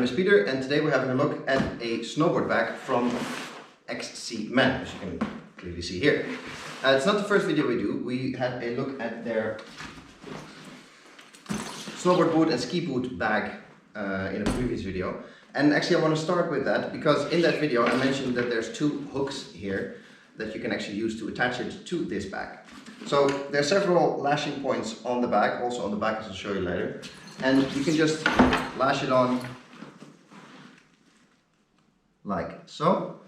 is Peter, and today we're having a look at a snowboard bag from XCMAN, as you can clearly see here. It's not the first video we do. We had a look at their snowboard boot and ski boot bag in a previous video. And actually I want to start with that because in that video I mentioned that there's two hooks here that you can actually use to attach it to this bag. So there are several lashing points on the bag, also on the back, as I'll show you later. And you can just lash it on like so.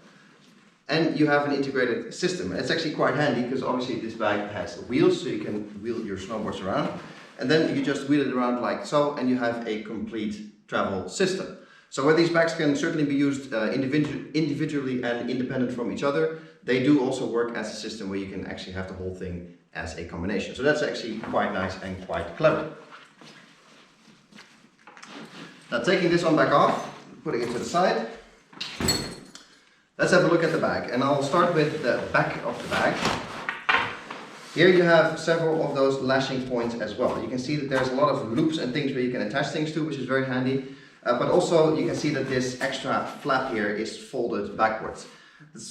And you have an integrated system. And it's actually quite handy because obviously this bag has wheels, so you can wheel your snowboards around. And then you just wheel it around like so, and you have a complete travel system. So where these bags can certainly be used individually and independent from each other, they do also work as a system where you can actually have the whole thing as a combination. So that's actually quite nice and quite clever. Now taking this one back off, putting it to the side, let's have a look at the bag. And I'll start with the back of the bag. Here you have several of those lashing points as well. You can see that there's a lot of loops and things where you can attach things to, which is very handy. But also you can see that this extra flap here is folded backwards.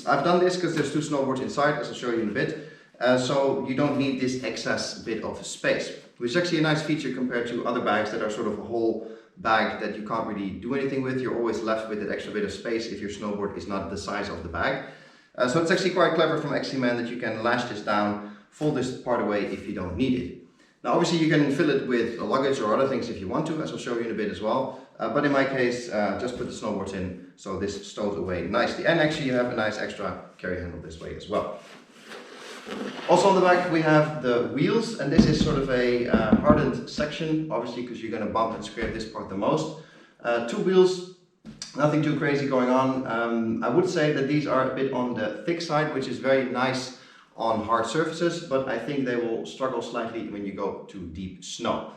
I've done this because there's two snowboards inside, as I'll show you in a bit. So you don't need this excess bit of space, which is actually a nice feature compared to other bags that are sort of a whole bag that you can't really do anything with. You're always left with that extra bit of space if your snowboard is not the size of the bag. So it's actually quite clever from XCMAN that you can lash this down, fold this part away if you don't need it. Now obviously you can fill it with luggage or other things if you want to, as I'll show you in a bit as well. But in my case, just put the snowboards in so this stows away nicely. And actually you have a nice extra carry handle this way as well. Also on the back we have the wheels, and this is sort of a hardened section, obviously because you're going to bump and scrape this part the most. Two wheels, nothing too crazy going on. I would say that these are a bit on the thick side, which is very nice on hard surfaces, but I think they will struggle slightly when you go to deep snow.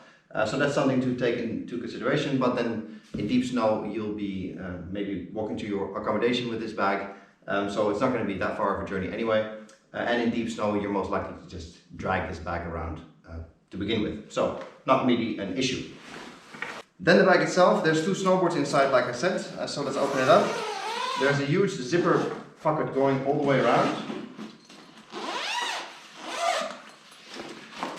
So that's something to take into consideration, but then in deep snow you'll be maybe walking to your accommodation with this bag, so it's not going to be that far of a journey anyway. And in deep snow you're most likely to just drag this bag around to begin with, so not really an issue. Then the bag itself, there's two snowboards inside like I said, so let's open it up. There's a huge zipper pocket going all the way around,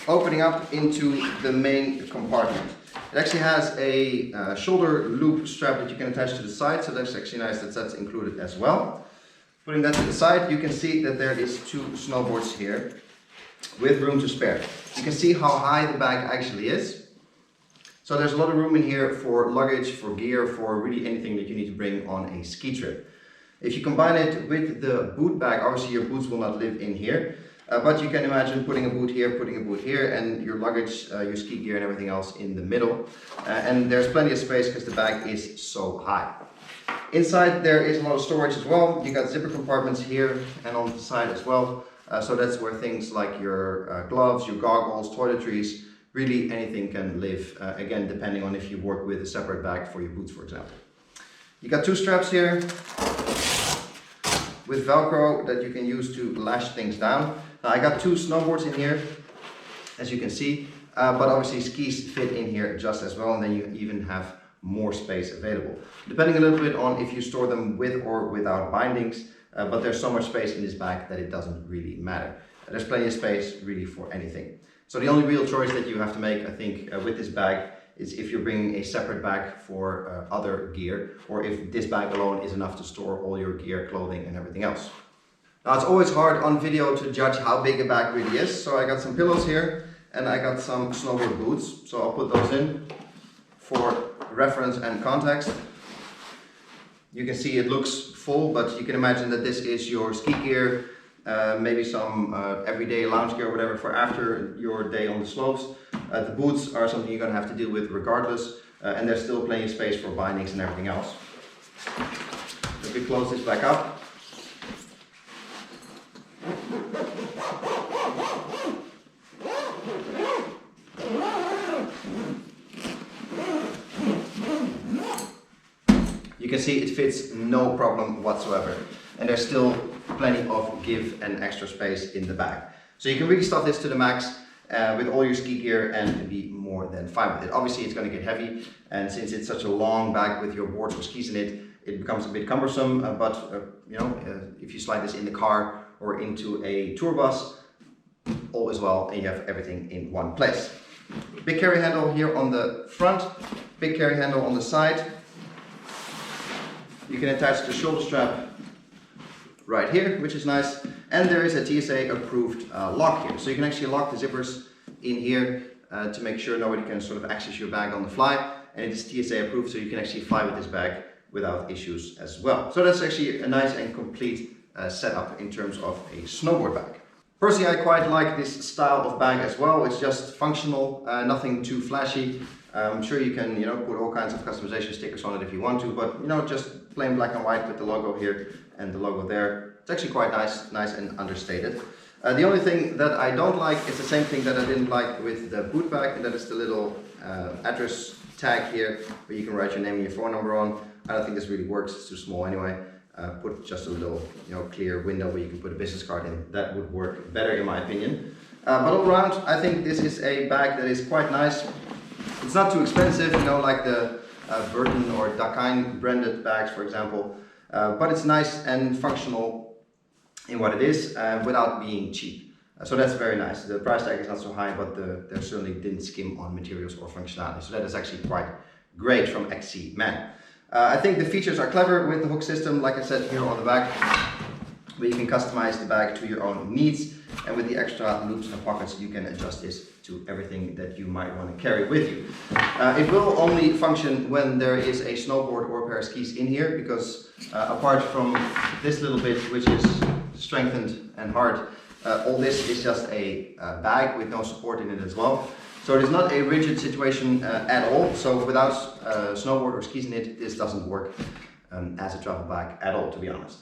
opening up into the main compartment. It actually has a shoulder loop strap that you can attach to the side, so that's actually nice that that's included as well. Putting that to the side, you can see that there is two snowboards here with room to spare. You can see how high the bag actually is. So there's a lot of room in here for luggage, for gear, for really anything that you need to bring on a ski trip. If you combine it with the boot bag, obviously your boots will not live in here. But you can imagine putting a boot here, and your luggage, your ski gear and everything else in the middle. And there's plenty of space because the bag is so high. Inside there is a lot of storage as well. You got zipper compartments here and on the side as well. So that's where things like your gloves, your goggles, toiletries, really anything can live. Again, depending on if you work with a separate bag for your boots, for example. You got two straps here with Velcro that you can use to lash things down. Now I got two snowboards in here, as you can see, but obviously skis fit in here just as well, and then you even have more space available. Depending a little bit on if you store them with or without bindings, but there's so much space in this bag that it doesn't really matter. There's plenty of space really for anything. So the only real choice that you have to make, I think, with this bag is if you're bringing a separate bag for other gear, or if this bag alone is enough to store all your gear, clothing and everything else. Now it's always hard on video to judge how big a bag really is, so I got some pillows here and I got some snowboard boots, so I'll put those in for reference and context. You can see it looks full, but you can imagine that this is your ski gear, maybe some everyday lounge gear or whatever for after your day on the slopes. The boots are something you're going to have to deal with regardless, and there's still plenty of space for bindings and everything else. If we close this back up, you can see it fits no problem whatsoever, and there's still plenty of give and extra space in the bag. So you can really stuff this to the max with all your ski gear and be more more than fine with it. Obviously it's going to get heavy, and since it's such a long bag with your boards or skis in it, it becomes a bit cumbersome, if you slide this in the car or into a tour bus, all is well, and you have everything in one place. Big carry handle here on the front, big carry handle on the side. You can attach the shoulder strap right here, which is nice, and there is a TSA approved lock here, so you can actually lock the zippers in here to make sure nobody can sort of access your bag on the fly, and it is TSA approved, so you can actually fly with this bag without issues as well. So that's actually a nice and complete setup in terms of a snowboard bag. Personally, I quite like this style of bag as well. It's just functional, nothing too flashy. I'm sure you can, put all kinds of customization stickers on it if you want to, but just plain black and white with the logo here and the logo there. It's actually quite nice and understated. The only thing that I don't like is the same thing that I didn't like with the boot bag, and that is the little address tag here where you can write your name and your phone number on. I don't think this really works, it's too small anyway. Put just a little clear window where you can put a business card in. That would work better in my opinion. But all around, I think this is a bag that is quite nice. It's not too expensive, like the Burton or Dakine branded bags, for example. But it's nice and functional in what it is without being cheap. So that's very nice. The price tag is not so high, but they certainly didn't skim on materials or functionality. So that is actually quite great from XCMAN. I think the features are clever with the hook system, like I said here on the back, where you can customize the bag to your own needs, and with the extra loops and pockets you can adjust this to everything that you might want to carry with you. It will only function when there is a snowboard or a pair of skis in here, because apart from this little bit which is strengthened and hard, all this is just a bag with no support in it as well. So it is not a rigid situation at all. So without snowboard or skis in it, this doesn't work as a travel bag at all, to be honest.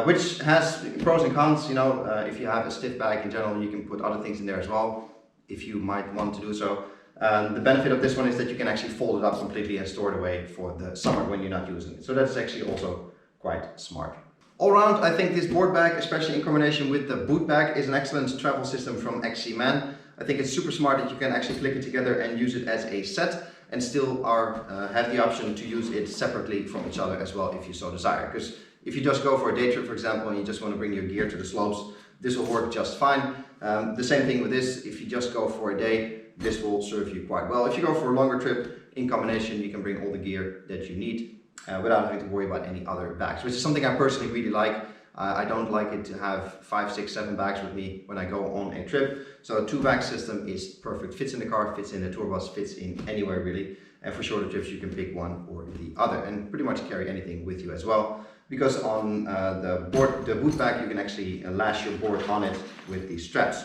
Which has pros and cons. If you have a stiff bag in general, you can put other things in there as well, if you might want to do so. The benefit of this one is that you can actually fold it up completely and store it away for the summer when you're not using it. So that's actually also quite smart. All around, I think this board bag, especially in combination with the boot bag, is an excellent travel system from XCMAN. I think it's super smart that you can actually click it together and use it as a set, and still have the option to use it separately from each other as well if you so desire. Because if you just go for a day trip, for example, and you just want to bring your gear to the slopes, this will work just fine. The same thing with this. If you just go for a day, this will serve you quite well. If you go for a longer trip, in combination, you can bring all the gear that you need without having to worry about any other bags, which is something I personally really like. I don't like it to have 5, 6, 7 bags with me when I go on a trip. So a 2-bag system is perfect. Fits in the car, fits in the tour bus, fits in anywhere really. And for shorter trips, you can pick one or the other, and pretty much carry anything with you as well. Because on the boot bag, you can actually lash your board on it with these straps.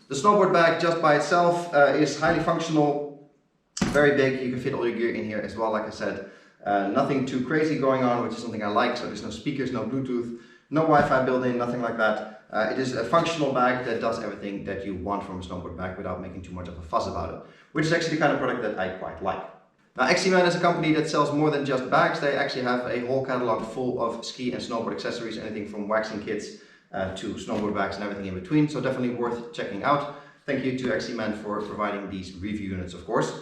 The snowboard bag just by itself is highly functional, very big. You can fit all your gear in here as well, like I said. Nothing too crazy going on, which is something I like. So there's no speakers, no Bluetooth, no Wi-Fi built in, nothing like that. It is a functional bag that does everything that you want from a snowboard bag without making too much of a fuss about it, which is actually the kind of product that I quite like. Now, XCMAN is a company that sells more than just bags. They actually have a whole catalog full of ski and snowboard accessories, anything from waxing kits to snowboard bags and everything in between. So definitely worth checking out. Thank you to XCMAN for providing these review units, of course.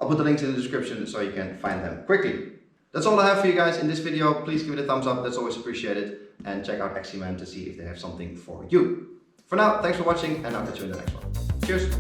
I'll put the links in the description so you can find them quickly. That's all I have for you guys in this video. Please give it a thumbs up, that's always appreciated. And check out XCMAN to see if they have something for you. For now, thanks for watching, and I'll catch you in the next one. Cheers!